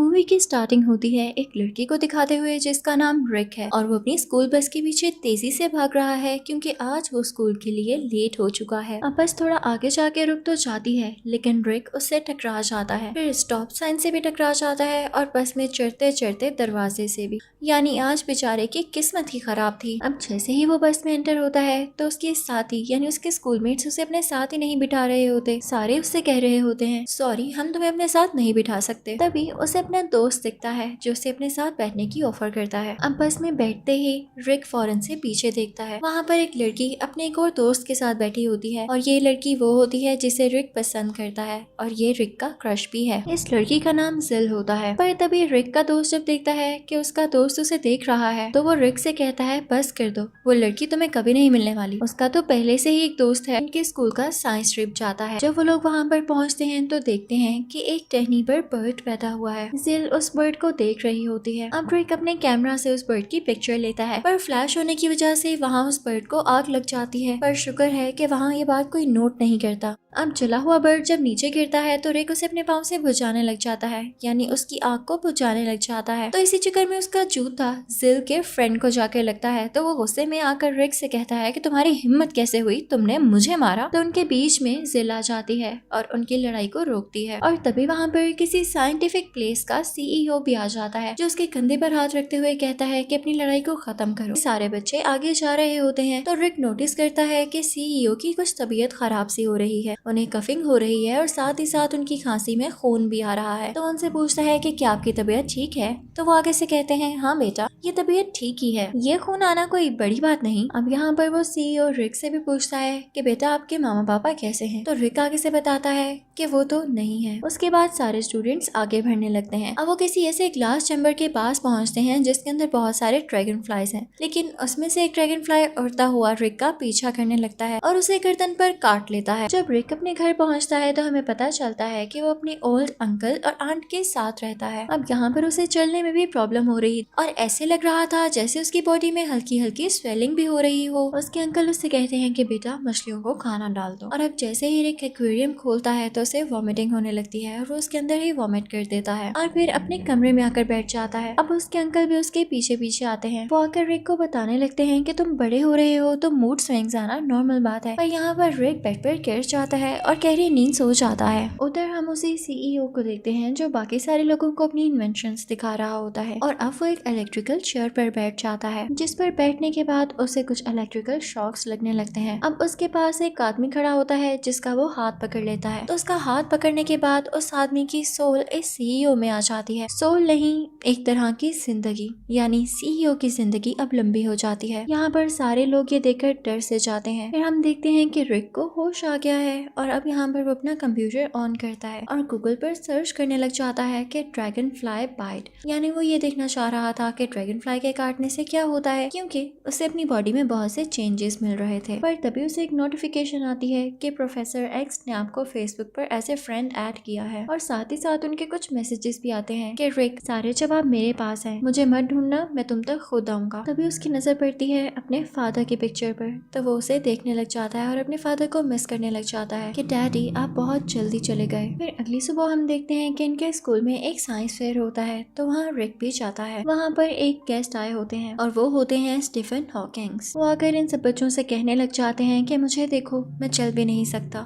Movie की starting होती है एक लड़की को दिखाते हुए जिसका नाम रिक है और वो अपनी स्कूल बस के पीछे तेजी से भाग रहा है क्योंकि आज वो स्कूल के लिए लेट हो चुका है। अब बस थोड़ा आगे जाके रुक तो जाती है लेकिन रिक उससे टकरा जाता है, फिर स्टॉप साइन से भी टकरा जाता है और बस में चढ़ते चढ़ते दरवाजे से भी। यानी आज बेचारे की किस्मत ही खराब थी। अब जैसे ही वो बस में एंटर होता है तो उसके साथी यानी उसके स्कूलमेट्स उसे अपने साथ ही नहीं बिठा रहे होते। सारे उससे कह रहे होते हैं सॉरी हम तुम्हें अपने साथ नहीं बिठा सकते। तभी उसे अपना दोस्त दिखता है जो उसे अपने साथ बैठने की ऑफर करता है। अब बस में बैठते ही रिक फौरन से पीछे देखता है। वहाँ पर एक लड़की अपने एक और दोस्त के साथ बैठी होती है और ये लड़की वो होती है जिसे रिक पसंद करता है और ये रिक का क्रश भी है। इस लड़की का नाम जिल होता है। पर तभी रिक का दोस्त जब देखता है कि उसका दोस्त उसे देख रहा है तो वो रिक से कहता है बस कर दो, वो लड़की तुम्हें कभी नहीं मिलने वाली। उसका तो पहले से ही एक दोस्त है। उनके स्कूल का साइंस ट्रिप जाता है। जब वो लोग वहाँ पर पहुँचते हैं तो देखते हैं कि एक टहनी पर बर्ड बैठा हुआ है। जिल उस बर्ड को देख रही होती है। अब रिक अपने कैमरा से उस बर्ड की पिक्चर लेता है पर फ्लैश होने की वजह से वहाँ उस बर्ड को आग लग जाती है। पर शुक्र है कि वहाँ ये बात कोई नोट नहीं करता। अब जला हुआ बर्ड जब नीचे गिरता है तो रिक उसे अपने पाँव से बुझाने लग जाता है, यानी उसकी आग को बुझाने लग जाता है। तो इसी चक्कर में उसका जूता जिल के फ्रेंड को जाकर लगता है तो वो गुस्से में आकर रिक से कहता है कि तुम्हारी हिम्मत कैसे हुई, तुमने मुझे मारा। तो उनके बीच में जिल आ जाती है और उनकी लड़ाई को रोकती है। और तभी वहाँ पर किसी साइंटिफिक प्लेस का सीईओ भी आ जाता है जो उसके कंधे पर हाथ रखते हुए कहता है कि अपनी लड़ाई को खत्म करो। सारे बच्चे आगे जा रहे होते हैं तो रिक नोटिस करता है कि सीईओ की कुछ तबीयत खराब सी हो रही है, उन्हें कफिंग हो रही है और साथ ही साथ उनकी खांसी में खून भी आ रहा है। तो उनसे पूछता है कि क्या आपकी तबीयत ठीक है। तो वो आगे से कहते हैं हाँ बेटा ये तबीयत ठीक ही है, ये खून आना कोई बड़ी बात नहीं। अब यहाँ पर वो सीईओ रिक से भी पूछता है कि बेटा आपके मामा पापा कैसे हैं। तो रिक आगे से बताता है कि वो तो नहीं है। उसके बाद सारे स्टूडेंट्स आगे बढ़ने लगते हैं। अब वो किसी ऐसे ग्लास चैम्बर के पास पहुंचते हैं जिसके अंदर बहुत सारे ड्रैगन फ्लाइज हैं, लेकिन उसमें से एक ड्रैगन फ्लाई उड़ता हुआ रिक का पीछा करने लगता है और उसे गर्दन पर काट लेता है। जब रिक अपने घर पहुंचता है तो हमें पता चलता है कि वो अपने ओल्ड अंकल और आंट के साथ रहता है। अब यहाँ पर उसे चलने में भी प्रॉब्लम हो रही और ऐसे लग रहा था जैसे उसकी बॉडी में हल्की हल्की स्वेलिंग भी हो रही हो। उसके अंकल उससे कहते हैं कि बेटा मछलियों को खाना डाल दो। और अब जैसे ही रिक एक्वेरियम खोलता है तो उसे वॉमिटिंग होने लगती है और वो उसके अंदर ही वॉमिट कर देता है और फिर अपने कमरे में आकर बैठ जाता है। अब उसके अंकल भी उसके पीछे पीछे आते हैं। वो आकर रिक को बताने लगते हैं कि तुम बड़े हो रहे हो तो मूड स्विंग्स आना नॉर्मल बात है। पर यहाँ पर रिक बेड पर गिर जाता है और गहरी नींद सो जाता है। उधर हम उसी सीईओ को देखते हैं जो बाकी सारे लोगों को अपनी इन्वेंशंस दिखा रहा होता है और अब वो एक इलेक्ट्रिकल चेयर पर बैठ जाता है जिस पर बैठने के बाद उसे कुछ इलेक्ट्रिकल शॉक्स लगने लगते हैं। अब उसके पास एक आदमी खड़ा होता है जिसका वो हाथ पकड़ लेता है। तो उसका हाथ पकड़ने के बाद उस आदमी की सोल इस सीईओ में आ जाती है। सोल नहीं, एक तरह की जिंदगी, यानी सीईओ की जिंदगी अब लंबी हो जाती है। यहाँ पर सारे लोग ये देखकर डर से जाते हैं। फिर हम देखते हैं कि रिक को होश आ गया है और अब यहाँ पर वो अपना कंप्यूटर ऑन करता है और गूगल पर सर्च करने लग जाता है कि ड्रैगन फ्लाई बाइट, यानी वो ये देखना चाह रहा था कि ड्रैगन फ्लाई के काटने से क्या होता है, क्योंकि उसे अपनी बॉडी में बहुत से चेंजेस मिल रहे थे। पर तभी उसे एक नोटिफिकेशन आती है कि प्रोफेसर एक्स ने आपको फेसबुक पर एज ए फ्रेंड ऐड किया है और साथ ही साथ उनके कुछ मैसेजेस भी आते हैं कि रिक सारे जवाब मेरे पास हैं, मुझे मत ढूंढना, मैं तुम तक खुद आऊंगा। तभी उसकी नजर पड़ती है अपने फादर की पिक्चर पर, तो वो उसे देखने लग जाता है और अपने फादर को मिस करने लग जाता है कि डैडी आप बहुत जल्दी चले गए। फिर अगली सुबह हम देखते हैं कि इनके स्कूल में एक साइंस फेयर होता है तो वहाँ रिक भी जाता है। वहाँ पर एक गेस्ट आए होते हैं और वो होते हैं स्टीफन हॉकिंग्स। वो आकर इन सब बच्चों से कहने लग जाते हैं कि मुझे देखो मैं चल भी नहीं सकता,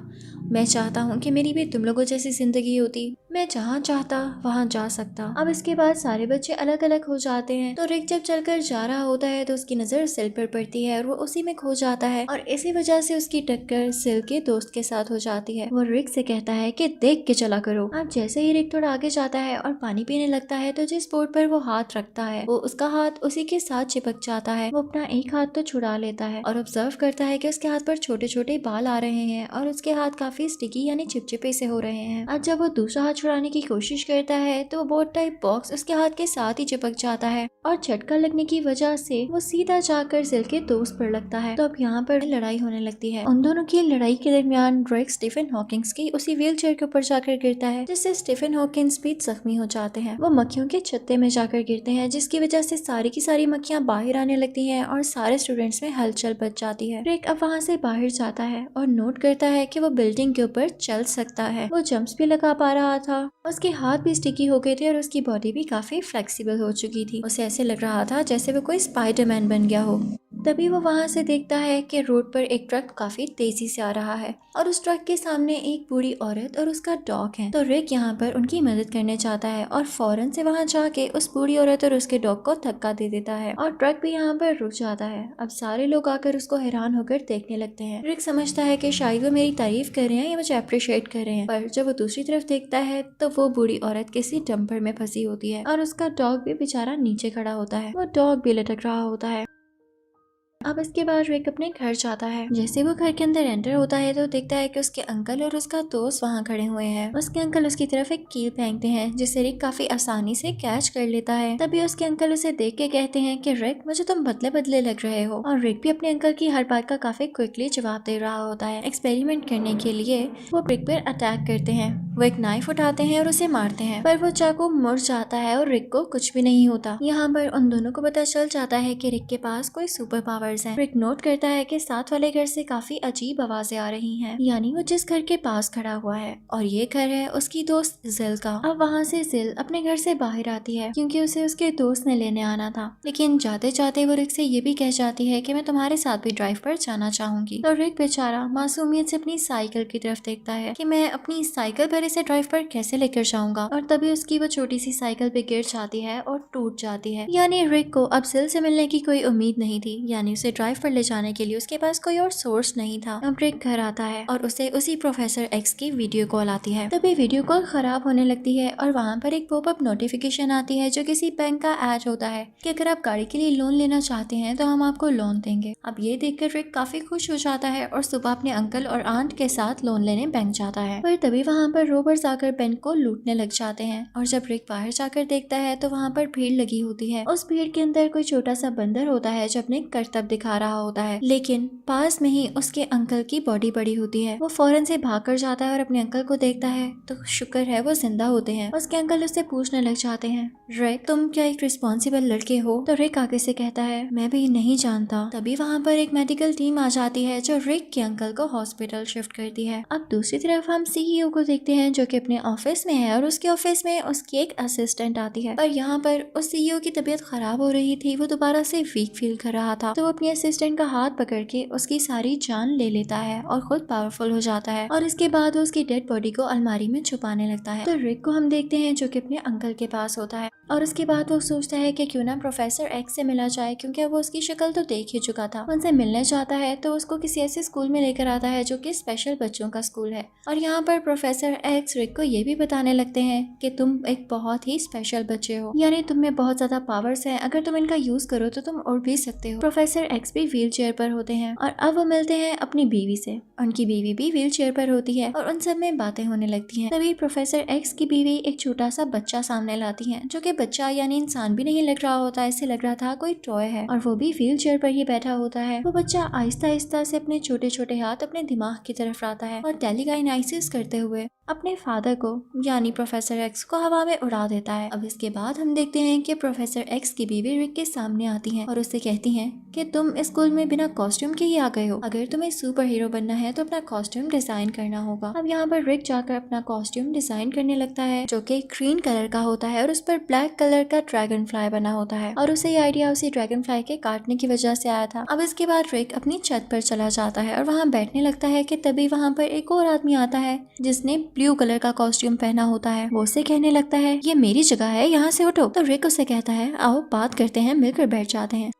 मैं चाहता हूँ कि मेरी भी तुम लोगों जैसी जिंदगी होती, मैं जहाँ चाहता वहाँ जा सकता। अब इसके बाद सारे बच्चे अलग अलग हो जाते हैं। तो रिक जब चलकर जा रहा होता है तो उसकी नजर सिल पर पड़ती है और वो उसी में खो जाता है और इसी वजह से उसकी टक्कर सिल के दोस्त के साथ हो जाती है। वो रिक से कहता है कि देख के चला करो। अब जैसे ही रिक थोड़ा आगे जाता है और पानी पीने लगता है तो जिस बोर्ड पर वो हाथ रखता है वो उसका हाथ उसी के साथ चिपक जाता है। वो अपना एक हाथ तो छुड़ा लेता है और ऑब्जर्व करता है कि उसके हाथ पर छोटे छोटे बाल आ रहे हैं और उसके हाथ काफी स्टिकी यानी चिपचिपे से हो रहे हैं। अब जब वो दूसरा हाथ छुड़ाने की कोशिश करता है तो बोर्ड टाइप बॉक्स उसके हाथ के साथ ही चिपक जाता है और झटका लगने की वजह से वो सीधा जाकर सिल के दोस्त पर लगता है। तो अब यहाँ पर लड़ाई होने लगती है। उन दोनों की लड़ाई के दरमियान रिक स्टीफन हॉकिंग्स की उसी व्हील चेयर के ऊपर जाकर गिरता है जिससे स्टीफन हॉकिंग्स भी जख्मी हो जाते हैं। वो मक्खियों के छत्ते में जाकर गिरते हैं जिसकी वजह से सारी की सारी मक्खियाँ बाहर आने लगती हैं और सारे स्टूडेंट्स में हलचल बच जाती है। रिक अब वहाँ से बाहर जाता है और नोट करता है कि वो बिल्डिंग के ऊपर चल सकता है। वो जंप्स भी लगा पा रहा था। उसके हाथ भी स्टिकी हो गए थे और उसकी बॉडी भी काफी फ्लेक्सिबल हो चुकी थी। उसे ऐसे लग रहा था जैसे वो कोई स्पाइडरमैन बन गया हो। तभी वो वहाँ से देखता है कि रोड पर एक ट्रक काफी तेजी से आ रहा है और उस ट्रक के सामने एक बूढ़ी औरत और उसका डॉग है। तो रिक यहाँ पर उनकी मदद करने चाहता है और फौरन से वहाँ जाके उस बूढ़ी औरत और उसके डॉग को धक्का दे देता है और ट्रक भी यहाँ पर रुक जाता है। अब सारे लोग आकर उसको हैरान होकर देखने लगते हैं। रिक समझता है कि शायद वो मेरी तारीफ कर रहे हैं या मुझे अप्रिशिएट कर रहे हैं, पर जब वो दूसरी तरफ देखता है तो वो बूढ़ी औरत किसी डंपर में फंसी होती है और उसका डॉग भी बेचारा नीचे खड़ा होता है। वो डॉग भी लटक रहा होता है। अब इसके बाद रिक अपने घर जाता है। जैसे वो घर के अंदर एंटर होता है तो देखता है कि उसके अंकल और उसका दोस्त वहाँ खड़े हुए हैं। उसके अंकल उसकी तरफ एक कील फेंकते हैं जिसे रिक काफी आसानी से कैच कर लेता है। तभी उसके अंकल उसे देख के कहते हैं कि रिक, मुझे तुम बदले बदले लग रहे हो। और रिक भी अपने अंकल की हर बात का काफी क्विकली जवाब दे रहा होता है। एक्सपेरिमेंट करने के लिए वो रिक पर अटैक करते हैं। वो एक नाइफ उठाते हैं और उसे मारते हैं, पर वो चाकू मुड़ जाता है और रिक को कुछ भी नहीं होता। यहाँ पर उन दोनों को पता चल जाता है कि रिक के पास कोई सुपर पावर्स हैं। रिक नोट करता है कि साथ वाले घर से काफी अजीब आवाजें आ रही हैं, यानी वो जिस घर के पास खड़ा हुआ है, और ये घर है उसकी दोस्त जिल का। अब वहाँ से जिल अपने घर से बाहर आती है क्योंकि उसे उसके दोस्त ने लेने आना था, लेकिन जाते जाते वो रिक से ये भी कह जाती है कि मैं तुम्हारे साथ भी ड्राइव पर जाना चाहूंगी। तो रिक बेचारा मासूमियत से अपनी साइकिल की तरफ देखता है कि मैं अपनी साइकिल पर इसे ड्राइव पर कैसे लेकर जाऊंगा, और तभी उसकी वो छोटी सी साइकिल पे गिर जाती है और टूट जाती है। यानी रिक को अब जिल से मिलने की कोई उम्मीद नहीं थी, यानी उसे ड्राइव पर ले जाने के लिए उसके पास कोई और सोर्स नहीं था। अब रिक घर आता है और उसे उसी प्रोफेसर एक्स की वीडियो कॉल आती है। तभी वीडियो कॉल खराब होने लगती है और वहाँ पर एक पॉपअप नोटिफिकेशन आती है जो किसी बैंक का ऐड होता है कि अगर आप गाड़ी के लिए लोन लेना चाहते हैं तो हम आपको लोन देंगे। अब ये देखकर रिक काफी खुश हो जाता है और सुबह अपने अंकल और आंट के साथ लोन लेने बैंक जाता है। पर तभी वहाँ पर रोबर्स आकर बैंक को लूटने लग जाते हैं और जब रिक बाहर जाकर देखता है तो वहाँ पर भीड़ लगी होती है। उस भीड़ के अंदर कोई छोटा सा बंदर होता है जो अपने करतब दिखा रहा होता है, लेकिन पास में ही उसके अंकल की बॉडी पड़ी होती है। वो फौरन से भाग कर जाता है और अपने अंकल को देखता है तो शुक्र है वो जिंदा होते हैं। उसके अंकल उससे पूछने लग जाते हैं, रिक तुम क्या एक रिस्पॉन्सिबल लड़के हो? तो रिक आगे से कहता है मैं भी नहीं जानता। तभी वहाँ पर एक मेडिकल टीम आ जाती है जो रिक के अंकल को हॉस्पिटल शिफ्ट करती है। अब दूसरी तरफ हम सीईओ को देखते हैं जो कि अपने ऑफिस में है और उसके ऑफिस में उसकी एक असिस्टेंट आती है। पर यहाँ पर उस सीईओ की तबीयत खराब हो रही थी, वो दोबारा से वीक फील कर रहा था, तो वो अपनी असिस्टेंट का हाथ पकड़ के उसकी सारी जान ले लेता है और खुद पावरफुल हो जाता है। और इसके बाद वो उसकी डेड बॉडी को अलमारी में छुपाने लगता है। तो रिक को हम देखते हैं जो कि अपने अंकल के पास होता है और उसके बाद वो सोचता है कि क्यों ना प्रोफेसर एक्स से मिला जाए, क्योंकि वो उसकी शक्ल तो देख ही चुका था। उनसे मिलने जाता है तो उसको किसी ऐसे स्कूल में लेकर आता है जो कि स्पेशल बच्चों का स्कूल है। और यहाँ पर प्रोफेसर एक्स रिक को ये भी बताने लगते हैं कि तुम एक बहुत ही स्पेशल बच्चे हो, यानी तुम में बहुत ज्यादा पावर्स हैं, अगर तुम इनका यूज करो तो तुम उड़ भी सकते हो। प्रोफेसर एक्स भी व्हील चेयर पर होते हैं और अब वो मिलते हैं अपनी बीवी से। उनकी बीवी भी व्हील चेयर पर होती है और उन सब में बातें होने लगती हैं। तभी प्रोफेसर एक्स की बीवी एक छोटा सा बच्चा सामने लाती है जो कि बच्चा यानी इंसान भी नहीं लग रहा होता, इससे लग रहा था कोई टॉय है और वो भी व्हील चेयर पर ही बैठा होता है। वो बच्चा आहिस्ता आहिस्ता से अपने छोटे छोटे हाथ अपने दिमाग की तरफ लाता है और टेलीकाइनेसिस करते हुए अपने फादर को यानी प्रोफेसर एक्स को हवा में उड़ा देता है। अब इसके बाद हम देखते हैं कि प्रोफेसर एक्स की बीवी रिक के सामने आती हैं और उससे कहती हैं कि तुम स्कूल में बिना कॉस्ट्यूम के ही आ गए हो, अगर तुम्हें सुपर हीरो बनना है तो अपना कॉस्ट्यूम डिजाइन करना होगा। अब यहाँ पर रिक जाकर अपना कॉस्ट्यूम डिजाइन करने लगता है जो कि ग्रीन कलर का होता है और उस पर ब्लैक कलर का ड्रैगन फ्लाई बना होता है और उसे ये आइडिया उसी ड्रैगन फ्लाई के काटने की वजह से आया था। अब इसके बाद रिक अपनी छत पर चला जाता है और वहाँ बैठने लगता है कि तभी वहाँ पर एक और आदमी आता है जिसने ब्लू कलर का कॉस्ट्यूम पहना होता है। वो उसे कहने लगता है ये मेरी जगह है, यहाँ से उठो। तो रिक उसे कहता है आओ बात करते हैं, मिलकर बैठ जाते हैं।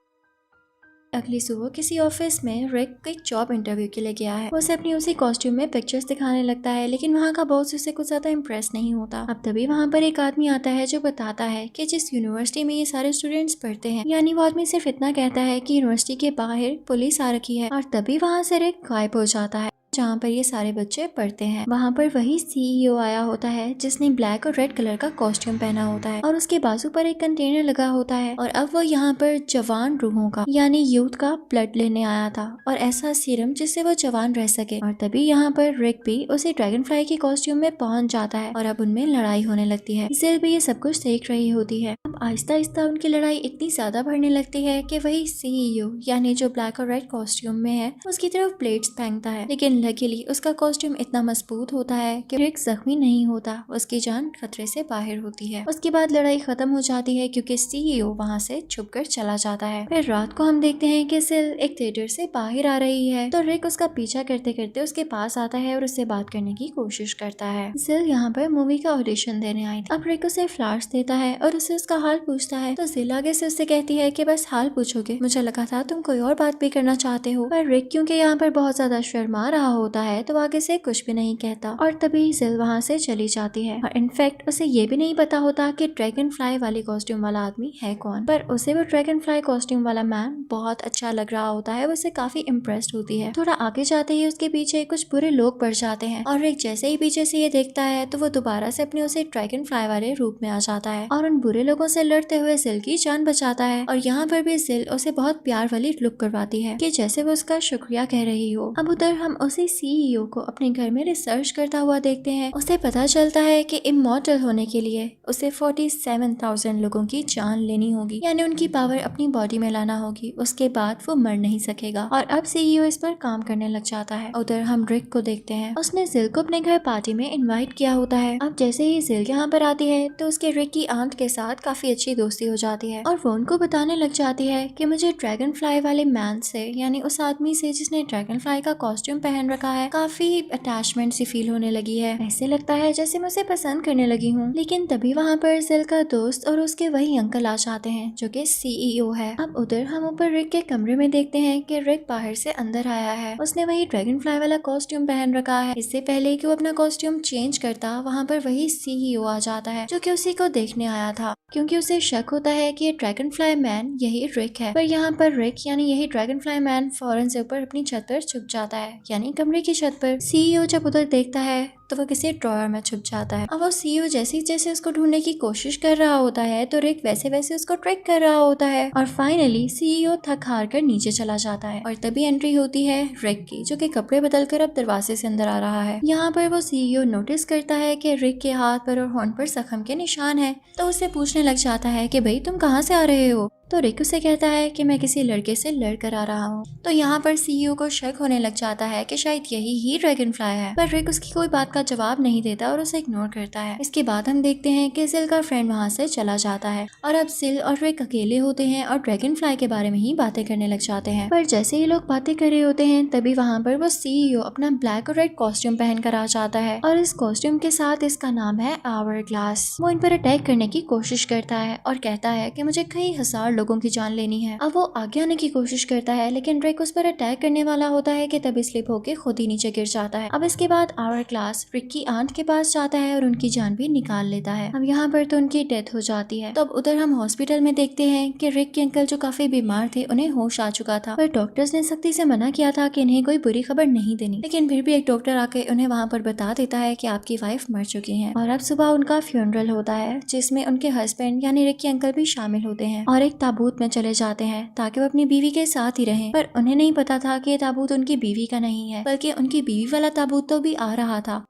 अगली सुबह किसी ऑफिस में रिक एक जॉब इंटरव्यू के लिए गया है। वो उसे अपनी उसी कॉस्ट्यूम में पिक्चर्स दिखाने लगता है, लेकिन वहाँ का बॉस उससे कुछ ज्यादा इम्प्रेस नहीं होता। अब तभी वहाँ पर एक आदमी आता है जो बताता है कि जिस यूनिवर्सिटी में ये सारे स्टूडेंट्स पढ़ते हैं, यानी वो आदमी सिर्फ इतना कहता है कि यूनिवर्सिटी के बाहर पुलिस आ रखी है और तभी वहाँ से रिक गायब हो जाता है। जहाँ पर ये सारे बच्चे पढ़ते हैं वहाँ पर वही सीईओ आया होता है जिसने ब्लैक और रेड कलर का कॉस्ट्यूम पहना होता है और उसके बाजू पर एक कंटेनर लगा होता है और अब वो यहाँ पर जवान रूहों का यानी यूथ का ब्लड लेने आया था और ऐसा सीरम जिससे वो जवान रह सके। और तभी यहाँ पर रिक भी उसी ड्रैगन फ्लाई के कॉस्ट्यूम में पहुंच जाता है और अब उनमें लड़ाई होने लगती है। जिल भी ये सब कुछ देख रही होती है। अब आहिस्ता आहिस्ता उनकी लड़ाई इतनी ज्यादा बढ़ने लगती है कि वही सीईओ यानी जो ब्लैक और रेड कॉस्ट्यूम में है उसकी तरफ ब्लेड्स फेंकता है, लेकिन लकीली उसका कॉस्ट्यूम इतना मजबूत होता है कि रिक जख्मी नहीं होता, उसकी जान खतरे से बाहर होती है। उसके बाद लड़ाई खत्म हो जाती है क्योंकि सीईओ वहाँ से छुपकर चला जाता है। फिर रात को हम देखते हैं कि सिल एक थिएटर से बाहर आ रही है तो रिक उसका पीछा करते करते उसके पास आता है और उससे बात करने की कोशिश करता है। सिल यहाँ पर मूवी का ऑडिशन देने आई थी। अब रिक उसे फ्लावर्स देता है और उसे उसका हाल पूछता है तो सिल आगे से उससे कहती है कि बस हाल पूछोगे, मुझे लगा था तुम कोई और बात भी करना चाहते हो। पर रिक क्योंकि यहाँ पर बहुत ज्यादा शर्मा रहा होता है तो आगे से कुछ भी नहीं कहता और तभी सिल वहाँ से चली जाती है। और इनफैक्ट उसे ये भी नहीं पता होता कि ड्रैगन फ्लाई वाली कॉस्ट्यूम वाला आदमी है कौन, पर उसे वो ड्रैगन फ्लाई कॉस्ट्यूम वाला मैन बहुत अच्छा लग रहा होता है। वो उससे काफी इम्प्रेस्ड होती है। थोड़ा आगे जाते ही उसके पीछे कुछ बुरे लोग पड़ जाते हैं और रिक जैसे ही पीछे से ये देखता है तो वो दोबारा से अपने उसे ड्रैगन फ्लाई वाले रूप में आ जाता है और उन बुरे लोगों से लड़ते हुए सिल की जान बचाता है। और यहाँ पर भी सिल उसे बहुत प्यार वाली लुक करवाती है कि जैसे वो उसका शुक्रिया कह रही हो। अब उधर हम उसी सीईओ को अपने घर में रिसर्च करता हुआ देखते हैं। उसे पता चलता है कि इमॉर्टल होने के लिए उसे 47,000 लोगों की जान लेनी होगी, यानी उनकी पावर अपनी बॉडी में लाना होगी, उसके बाद वो मर नहीं सकेगा। और अब सीईओ इस पर काम करने लग जाता है। उधर हम रिक को देखते हैं, उसने जिल को अपने घर पार्टी में इनवाइट किया होता है। अब जैसे ही जिल यहाँ पर आती है तो उसके रिक की आंट के साथ काफी अच्छी दोस्ती हो जाती है और वो उनको बताने लग जाती है कि मुझे ड्रैगन फ्लाई वाले मैन से, यानी उस आदमी से जिसने ड्रैगन फ्लाई का कॉस्ट्यूम पहन रखा है, काफी अटैचमेंट सी फील होने लगी है। ऐसे लगता है जैसे मैं उसे पसंद करने लगी हूँ। लेकिन तभी वहाँ पर जिल का दोस्त और उसके वही अंकल आ जाते हैं जो कि सीईओ है। अब उधर हम ऊपर रिक के कमरे में देखते हैं कि रिक बाहर से अंदर आया है। उसने वही ड्रैगन फ्लाई वाला कॉस्ट्यूम पहन रखा है। इससे पहले कि वो अपना कॉस्ट्यूम चेंज करता, वहाँ पर वही सीईओ आ जाता है जो कि उसी को देखने आया था, क्योंकि उसे शक होता है कि ये ड्रैगन फ्लाई मैन यही रिक है। पर यहाँ पर रिक यानी यही ड्रैगन फ्लाई मैन फौरन से ऊपर अपनी छत पर छुप जाता है, यानी कमरे की छत पर। सीईओ जब उधर देखता है तो वो किसी ड्रॉअर में छुप जाता है। अब वो सीईओ जैसे जैसे उसको ढूंढने की कोशिश कर रहा होता है तो रिक वैसे वैसे उसको ट्रैक कर रहा होता है और फाइनली सीईओ थक हार कर नीचे चला जाता है। और तभी एंट्री होती है रिक की, जो कि कपड़े बदलकर अब दरवाजे से अंदर आ रहा है। यहाँ पर वो सीईओ नोटिस करता है कि रिक के हाथ पर और होंठ पर जख्म के निशान है, तो उसे पूछने लग जाता है कि भाई तुम कहाँ से आ रहे हो। तो रिक उसे कहता है कि मैं किसी लड़के से लड़ कर आ रहा हूँ। तो यहाँ पर सीईओ को शक होने लग जाता है कि शायद यही ही ड्रैगन फ्लाई है, पर रिक उसकी कोई बात का जवाब नहीं देता और उसे इग्नोर करता है। इसके बाद हम देखते हैं कि सिल का फ्रेंड वहाँ से चला जाता है और अब सिल और रिक अकेले होते हैं और ड्रैगन फ्लाई के बारे में ही बातें करने लग जाते हैं। पर जैसे ही लोग बातें कर रहे होते हैं तभी वहाँ पर वो सीईओ अपना ब्लैक और रेड कॉस्ट्यूम पहन कर आ जाता है और इस कॉस्ट्यूम के साथ इसका नाम है आवर ग्लास। वो इन पर अटैक करने की कोशिश करता है और कहता है कि मुझे कई हजार लोगों की जान लेनी है। अब वो आगे आने की कोशिश करता है लेकिन रिक उस पर अटैक करने वाला होता है कि तभी स्लिप होकर खुद ही नीचे गिर जाता है। अब इसके बाद आवर ग्लास रिक की आंट के पास जाता है और उनकी जान भी निकाल लेता है। अब यहाँ पर तो उनकी डेथ हो जाती है। तो अब उधर हम हॉस्पिटल में देखते हैं कि रिक के अंकल जो काफी बीमार थे उन्हें होश आ चुका था, पर डॉक्टर्स ने सख्ती से मना किया था कि इन्हें कोई बुरी खबर नहीं देनी। लेकिन फिर भी एक डॉक्टर आके उन्हें वहाँ पर बता देता है कि आपकी वाइफ मर चुकी है। और अब सुबह उनका फ्यूनरल होता है जिसमें उनके हस्बैंड यानी रिक के अंकल भी शामिल होते हैं और एक ताबूत में चले जाते हैं ताकि वो अपनी बीवी के साथ ही रहें। पर उन्हें नहीं पता था कि ये ताबूत उनकी बीवी का नहीं है, बल्कि उनकी बीवी वाला ताबूत तो भी आ रहा था।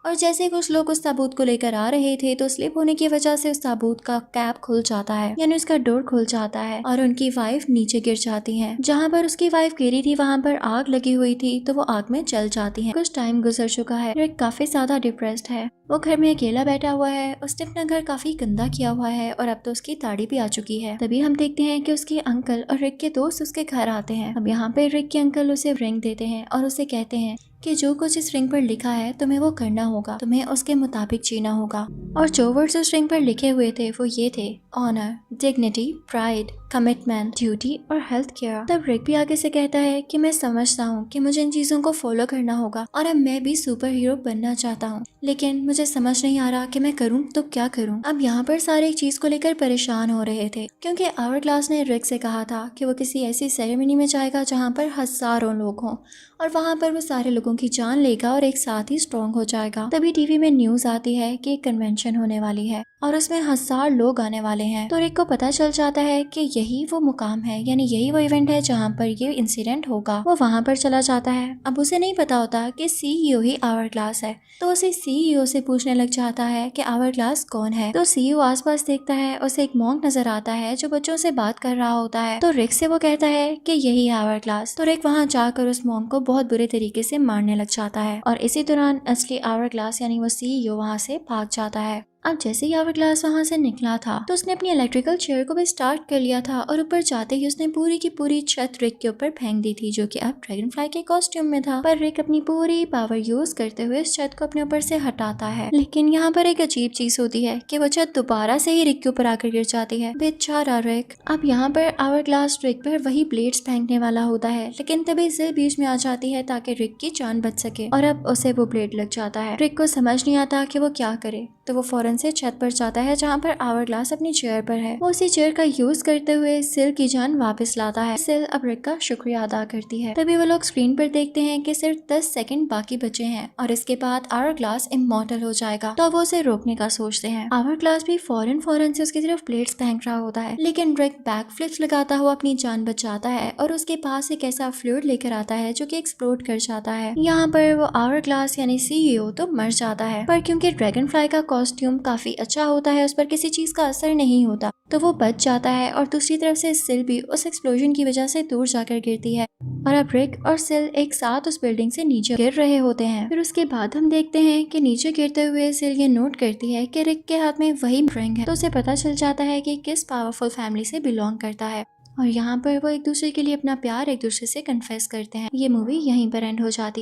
और जैसे कुछ लोग उस ताबूत को लेकर आ रहे थे तो स्लिप होने की वजह से उस ताबूत का कैप खुल जाता है, यानी उसका डोर खुल जाता है और उनकी वाइफ नीचे गिर जाती है। जहाँ पर उसकी वाइफ गिरी थी वहाँ पर आग लगी हुई थी तो वो आग में जल जाती है। कुछ टाइम गुजर चुका है, रिक काफी ज्यादा डिप्रेस्ड है। वो घर में अकेला बैठा हुआ है। उसने अपना घर काफी गंदा किया हुआ है और अब तो उसकी दाढ़ी भी आ चुकी है। तभी हम देखते हैं कि उसके अंकल और रिक के दोस्त उसके घर आते हैं। अब यहाँ पे रिक के अंकल उसे रिंग देते हैं और उसे कहते हैं कि जो कुछ इस रिंग पर लिखा है तुम्हें वो करना होगा, तुम्हें उसके मुताबिक जीना होगा। और जो वर्ड्स उस रिंग पर लिखे हुए थे वो ये थे: honour, dignity, pride, commitment, duty और हेल्थ केयर। तब रिक भी आगे से कहता है कि मैं समझता हूँ कि मुझे इन चीजों को फॉलो करना होगा और अब मैं भी सुपर हीरो बनना चाहता हूँ, लेकिन मुझे समझ नहीं आ रहा कि मैं करूँ तो क्या करूँ। अब यहाँ पर सारे एक चीज को लेकर परेशान हो रहे थे क्योंकि आवर ग्लास ने रिक से कहा था कि वो किसी ऐसी सेरेमनी में जाएगा जहाँ पर हजारों लोग हों और वहाँ पर वो सारे लोगों की जान लेगा और एक साथ ही स्ट्रॉन्ग हो जाएगा। तभी टीवी में न्यूज आती है कि एक कन्वेंशन होने वाली है और उसमें 1000 लोग आने वाले हैं। तो रिक को पता चल जाता है कि यही वो मुकाम है, यानी यही वो इवेंट है जहाँ पर ये इंसिडेंट होगा। वो वहाँ पर चला जाता है। अब उसे नहीं पता होता कि सीईओ ही आवर-ग्लास है, तो उसे सीईओ से पूछने लग जाता है कि आवर-ग्लास कौन है। तो सीईओ आसपास देखता है, उसे एक मॉन्क नजर आता है जो बच्चों से बात कर रहा होता है। तो रिक से वो कहता है कि यही आवर-ग्लास। तो रिक वहाँ जाकर उस मॉन्क को बहुत बुरे तरीके से मारने लग जाता है और इसी दौरान असली आवर-ग्लास यानी वो सीईओ वहाँ से भाग जाता है। अब जैसे ही आवर-ग्लास वहाँ से निकला था तो उसने अपनी इलेक्ट्रिकल चेयर को भी स्टार्ट कर लिया था और ऊपर जाते ही उसने पूरी की पूरी छत रिक के ऊपर फेंक दी थी, जो कि अब ड्रैगनफ्लाई के कॉस्ट्यूम में था। पर रिक अपनी पूरी पावर यूज करते हुए इस छत को अपने ऊपर से हटाता है, लेकिन यहाँ पर एक अजीब चीज होती है कि वो छत दोबारा से ही रिक के ऊपर आकर गिर जाती है। बेचारा रिक। अब यहाँ पर आवर-ग्लास रिक पर वही ब्लेड्स फेंकने वाला होता है, लेकिन तभी सिल बीच में आ जाती है ताकि रिक की जान बच सके और अब उसे वो ब्लेड लग जाता है। रिक को समझ नहीं आता कि वो क्या करे, तो वो फौरन से छत पर जाता है जहाँ पर आवर-ग्लास अपनी चेयर पर है। वो उसी चेयर का यूज करते हुए सिल की जान वापस लाता है। सिल अब रिक का शुक्रिया अदा करती है। तभी वो लोग स्क्रीन पर देखते हैं कि सिर्फ 10 सेकंड बाकी बचे हैं और इसके बाद आवर-ग्लास इमॉर्टल हो जाएगा। तो वो उसे रोकने का सोचते हैं। आवर-ग्लास भी फौरन से उसकी तरफ प्लेट्स फेंक रहा होता है, लेकिन रिक बैक फ्लिप्स लगाता हुआ अपनी जान बचाता है और उसके पास एक ऐसा फ्लूइड लेकर आता है जो कि एक्सप्लोड कर जाता है। यहाँ पर वो आवर-ग्लास यानी सीईओ तो मर जाता है, पर क्योंकि ड्रैगनफ्लाई का कॉस्ट्यूम काफी अच्छा होता है उस पर किसी चीज का असर नहीं होता, तो वो बच जाता है और दूसरी तरफ से सिल भी उस एक्सप्लोजन की वजह से दूर जाकर गिरती है और अब रिक और सिल एक साथ उस बिल्डिंग से नीचे गिर रहे होते हैं। फिर उसके बाद हम देखते हैं कि नीचे गिरते हुए सिल ये नोट करती है कि रिक के हाथ में वही रिंग है, तो उसे पता चल जाता है कि किस पावरफुल फैमिली से बिलोंग करता है और यहाँ पर वो एक दूसरे के लिए अपना प्यार एक दूसरे से कन्फेस करते हैं। ये मूवी यहीं पर एंड हो जाती है।